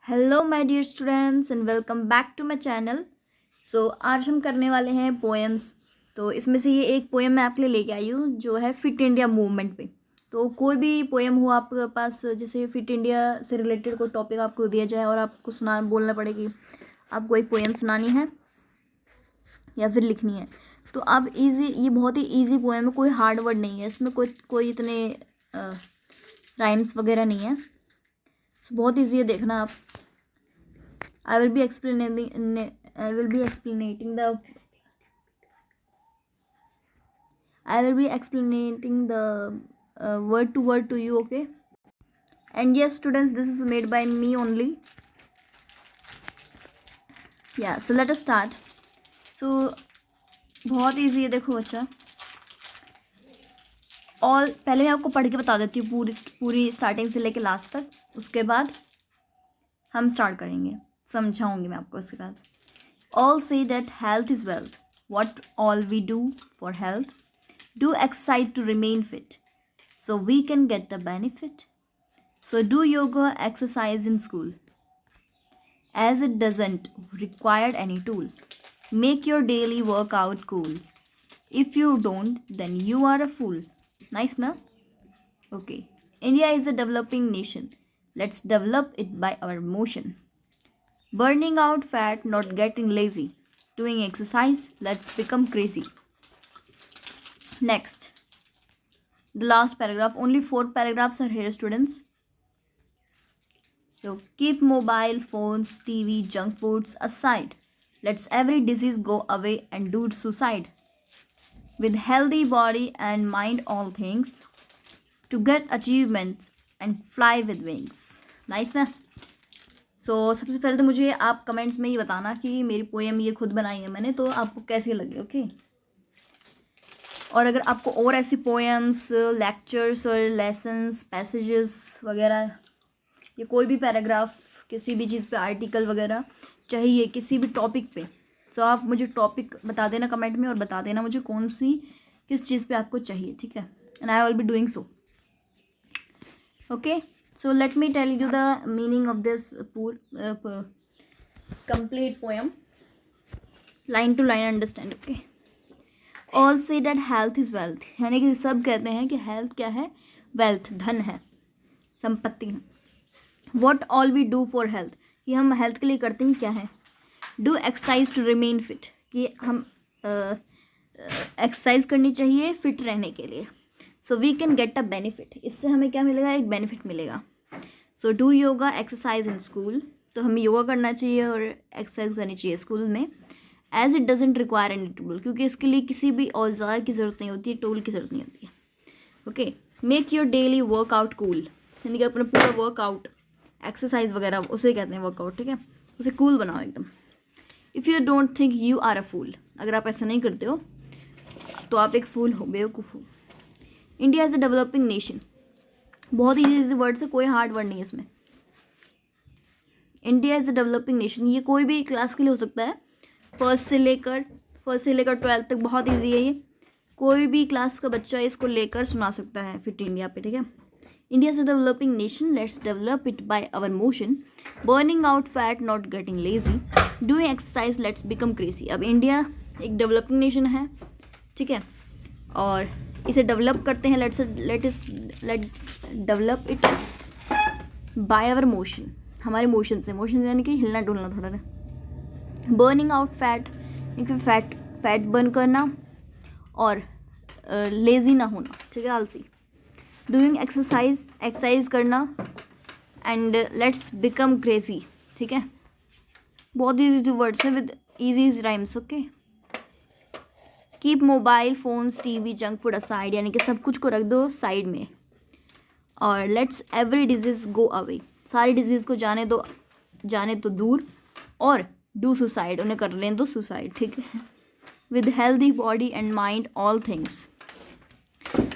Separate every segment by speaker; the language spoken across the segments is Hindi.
Speaker 1: Hello my dear students and welcome back to my channel. आज हम करने वाले हैं पोएम्स। तो इसमें से ये एक पोएम मैं आपके लिए लेके आई हूँ जो है फिट इंडिया मूवमेंट पे। तो कोई भी पोएम हो आपके पास, जैसे फिट इंडिया से रिलेटेड कोई टॉपिक आपको दिया जाए और आपको बोलना पड़ेगी, आपको एक पोएम सुनानी है या फिर लिखनी है, तो आप ये बहुत ही ईजी पोएम है, कोई हार्ड वर्ड नहीं है इसमें, कोई इतने राइम्स वगैरह नहीं है। बहुत ईजी है, देखना आप। I will be explaining. I will be explaining the. I will be explaining the word to word to you. Okay. And yes, students, this is made by me only. Yeah. So let us start. So बहुत easy है, देखो बच्चा। और पहले मैं आपको पढ़ के बता देती हूँ पूरी स्टार्टिंग से लेके लास्ट तक, उसके बाद हम स्टार्ट करेंगे, समझाऊंगी मैं आपको उसके बाद। All say that health is wealth. What all we do for health? Do exercise to remain fit, so we can get the benefit. So do yoga exercise in school, as it doesn't require any tool. Make your daily workout cool. If you don't, then you are a fool. Nice, na? Okay. India is a developing nation. Let's develop it by our motion. Burning out fat, not getting lazy. Doing exercise, let's become crazy. Next, the last paragraph. Only 4 paragraphs are here, students. So keep mobile phones, TV, junk foods aside. Let's every disease go away and do suicide. With healthy body and mind all things, to get achievements and fly with wings. Nice ना? सबसे पहले तो मुझे आप कमेंट्स में ये बताना कि मेरी पोएम ये खुद बनाई है मैंने, तो आपको कैसी लगी। ओके। और अगर आपको और ऐसी पोएम्स, लेक्चर्स और लेसन्स, पैसेजेस वगैरह, या कोई भी पैराग्राफ किसी भी चीज़ पे, आर्टिकल वगैरह चाहिए किसी भी टॉपिक पे, तो आप मुझे टॉपिक बता देना कमेंट में और बता देना मुझे किस चीज़ पे आपको चाहिए, ठीक है। And I will be doing so. Okay, so let me tell you the meaning of this complete poem, line to line, understand? Okay. All say that health is wealth, यानी कि सब कहते हैं कि हेल्थ क्या है, वेल्थ, धन है, संपत्ति है। What all we do for health, कि हम हेल्थ के लिए करते हैं क्या है। Do exercise to remain fit, कि हम एक्सरसाइज करनी चाहिए फिट रहने के लिए। So we can get a benefit, इससे हमें क्या मिलेगा, एक बेनिफिट मिलेगा। So do yoga exercise in school, तो हमें योगा करना चाहिए और एक्सरसाइज करनी चाहिए स्कूल में। As it doesn't require any tool, क्योंकि इसके लिए किसी भी औजार की ज़रूरत नहीं होती है, टूल की ज़रूरत नहीं होती है। Okay. Make your daily workout cool, यानी कि अपना पूरा वर्कआउट, एक्सरसाइज वगैरह उसे कहते हैं वर्कआउट, ठीक है, उसे कूल बनाओ एकदम। If you don't think you are a fool, अगर आप ऐसा नहीं करते हो तो आप एक फूल हो, बेवकूफ़ हो। India is a developing nation, बहुत ईजी वर्ड से, कोई हार्ड वर्ड नहीं है इसमें। India is a developing nation, ये कोई भी क्लास के लिए हो सकता है, फर्स्ट से लेकर 12th तक, बहुत ईजी है ये, कोई भी क्लास का बच्चा इसको लेकर सुना सकता है फिट इंडिया पे, ठीक है। India is a developing nation, let's develop it by our motion, burning out fat, not getting lazy, doing exercise, let's become crazy. अब इंडिया एक डेवलपिंग नेशन है, ठीक है, और इसे डेवलप करते हैं, let's develop it by our motion, हमारे मोशन से, मोशन यानी कि हिलना डुलना थोड़ा ना। बर्निंग आउट फैट, क्योंकि फैट बर्न करना, और लेज़ी ना होना, ठीक है, आलसी। डूइंग एक्सरसाइज करना, एंड लेट्स बिकम क्रेजी, ठीक है। बहुत ईजी वर्ड्स है with easy rhymes. Okay. Keep mobile phones, TV, junk food aside, यानी कि सब कुछ को रख दो साइड में, और let's every disease go away, सारी डिजीज़ को जाने तो दूर, और डू सुसाइड, उन्हें कर लें तो सुसाइड, ठीक है। With healthy body and mind all things,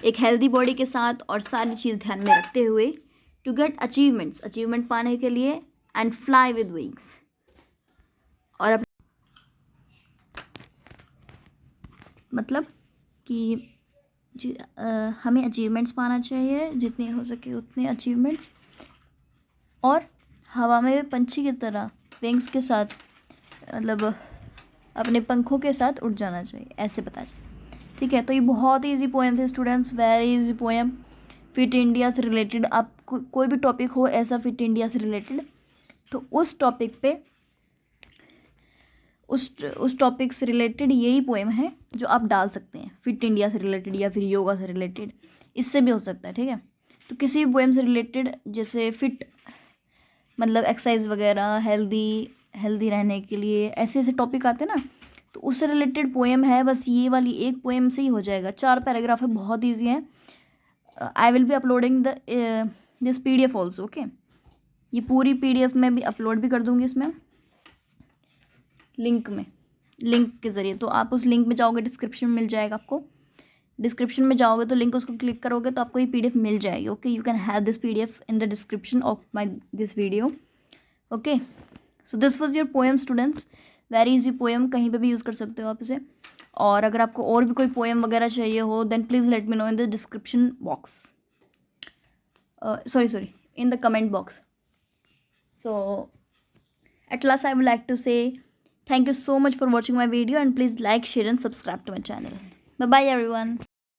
Speaker 1: एक हेल्दी बॉडी के साथ और सारी चीज़ ध्यान में रखते हुए, टू गेट अचीवमेंट पाने के लिए, एंड फ्लाई विद विंग्स, और मतलब कि हमें अचीवमेंट्स पाना चाहिए, जितने हो सके उतने अचीवमेंट्स, और हवा में पंछी की तरह विंग्स के साथ, मतलब अपने पंखों के साथ उड़ जाना चाहिए, ऐसे पता चले। ठीक है, तो ये बहुत ही ईजी पोएम थे students, very easy poem, fit India से रिलेटेड। आप कोई भी टॉपिक हो ऐसा फिट इंडिया से रिलेटेड, तो उस टॉपिक पे उस टॉपिक से रिलेटेड यही पोएम है जो आप डाल सकते हैं, फिट इंडिया से रिलेटेड या फिर योगा से रिलेटेड, इससे भी हो सकता है। ठीक है, तो किसी भी पोएम से रिलेटेड, जैसे फिट मतलब एक्सरसाइज वगैरह, हेल्दी रहने के लिए, ऐसे ऐसे टॉपिक आते हैं ना, तो उससे रिलेटेड पोएम है। बस ये वाली एक पोएम से ही हो जाएगा, 4 पैराग्राफ है, बहुत ईजी है। I will be uploading this PDF also. Okay, ये पूरी PDF में भी अपलोड भी कर दूँगी इसमें लिंक के ज़रिए। तो आप उस लिंक में जाओगे, डिस्क्रिप्शन में मिल जाएगा आपको। डिस्क्रिप्शन में जाओगे तो लिंक उसको क्लिक करोगे तो आपको ये PDF मिल जाएगी। Okay, you can have this PDF in the description of my this video. Okay, so this was your poem students, very easy poem, कहीं पे भी यूज़ कर सकते हो आप इसे। और अगर आपको और भी कोई पोएम वगैरह चाहिए हो then please let me know in the description box, sorry, in the comment box. So at last I would like to say thank you so much for watching my video, and please like, share and subscribe to my channel. Bye bye everyone.